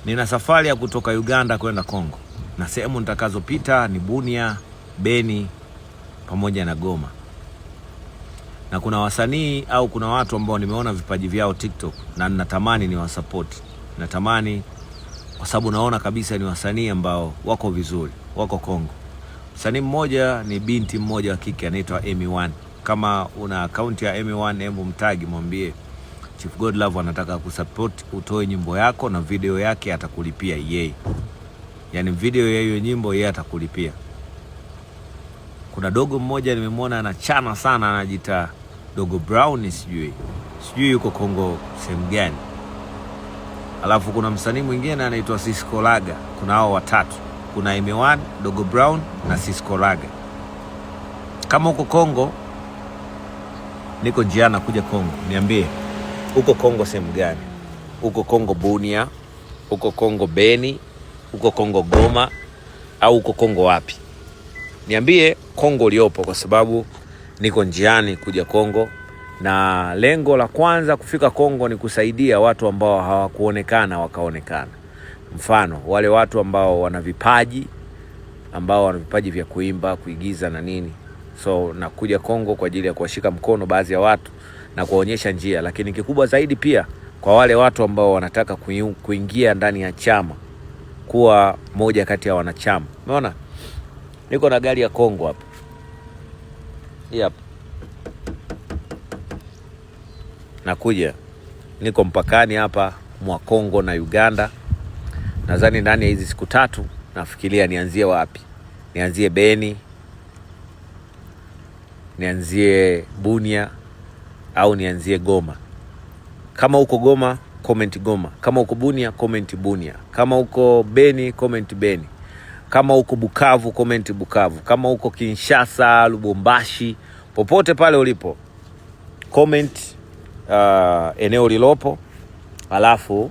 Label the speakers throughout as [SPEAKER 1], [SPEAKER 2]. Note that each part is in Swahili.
[SPEAKER 1] Nina safari ya kutoka Uganda kwenda Kongo, na sehemu nitakazopita ni Bunia, Beni pamoja na Goma. Na kuna wasanii au kuna watu ambao nimeona vipaji vyao TikTok na ninatamani ni wasupport. Natamani kwa sababu naona kabisa ni wasanii ambao wako vizuri, wako Kongo. Msanii mmoja ni binti mmoja wa kike anaitwa Amy1. Kama una account ya Amy1, hebu mtagi, mwambie Chief Godlove anataka kusupport, utoe nyimbo yako na video yake atakulipia yeye. Yaani video ya hiyo nyimbo yeye atakulipia. Kuna dogo mmoja nimemwona anachana sana, anajiita Dogo Brown, sijui yuko Kongo sehemu gani. Alafu kuna msanii mwingine anaitwa Cisco Laga. Kuna hao watatu. Kuna Amy1, Dogo Brown na Cisco Laga. Kama uko Kongo, niko njiani kuja Kongo, niambie uko Kongo sehemu gani? Uko Kongo Bunia, uko Kongo Beni, uko Kongo Goma, au uko Kongo wapi? Niambie Kongo uliopo, kwa sababu niko njiani kuja Kongo. Na lengo la kwanza kufika Kongo ni kusaidia watu ambao hawakuonekana wakaonekana. Mfano, wale watu ambao wana vipaji, vya kuimba, kuigiza na nini. So nakuja Kongo kwa ajili ya kuwashika mkono baadhi ya watu na kuonyesha njia. Lakini kikubwa zaidi pia kwa wale watu ambao wanataka kuingia ndani ya chama, kuwa moja kati ya wanachama. Umeona? Niko na gari ya Kongo hapa. Yep. Nakuja. Niko mpakani hapa mwa Kongo na Uganda. Nadhani ndani ya hizi siku 3 nafikiria nianzie wapi. Nianzie Beni, nianzie Bunia, au nianzie Goma. Kama uko Goma, comment Goma. Kama uko Bunia, comment Bunia. Kama uko Beni, comment Beni. Kama uko Bukavu, comment Bukavu. Kama uko Kinshasa, Lubumbashi, popote pale ulipo, comment eneo lilopo, alafu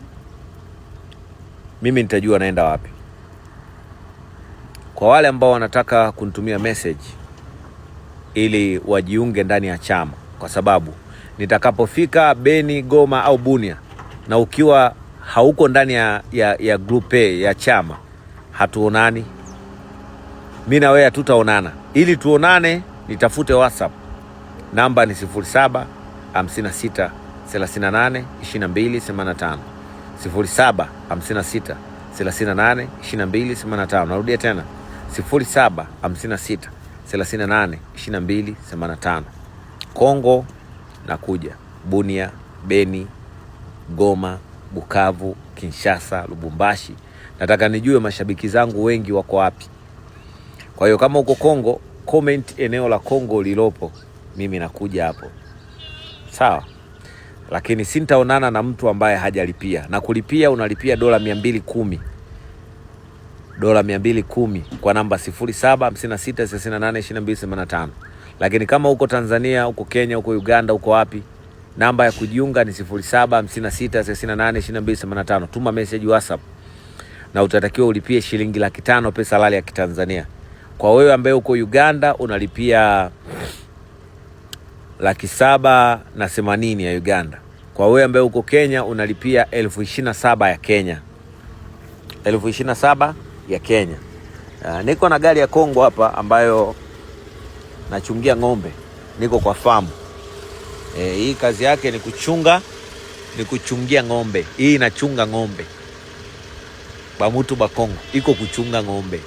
[SPEAKER 1] mimi nitajua naenda wapi. Kwa wale ambao wanataka kunitumia message ili wajiunge ndani ya chama, kwa sababu nitakapofika Beni, Goma au Bunia, na ukiwa hauko ndani ya group ya chama, hatuonani. Mimi na wewe hatutaonana. Ili tuonane, nitafute WhatsApp. Namba ni 0756 38 22 85. 0756 38 22 85. Narudia tena. 0756 38 22 85. Kongo nakuja. Bunia, Beni, Goma, Bukavu, Kinshasa, Lubumbashi. Nataka nijue mashabiki zangu wengi wako wapi. Kwa hiyo kama uko Kongo, comment eneo la Kongo lilopo, mimi nakuja hapo. Sawa? Lakini sintaonana na mtu ambaye hajalipia. Na kulipia unalipia $210. $210 kwa namba 0756 38 22 85. Lakini kama uko Tanzania, uko Kenya, uko Uganda, uko wapi, namba ya kujiunga ni 0756 38 22 85. Tuma message WhatsApp na utatakiwa ulipie shilingi 500 pesa halali ya Kitanzania. Kwa wewe ambaye uko Uganda unalipia 780,000 ya Uganda. Kwa wewe ambaye uko Kenya unalipia 27,000 ya Kenya. 27,000 ya Kenya. Niko na gari ya Kongo hapa ambayo nachungia ng'ombe. Niko kwa farm. Hii kazi yake ni kuchungia ng'ombe. Hii inachunga ng'ombe. Bamutu ba Kongo iko kuchunga ng'ombe.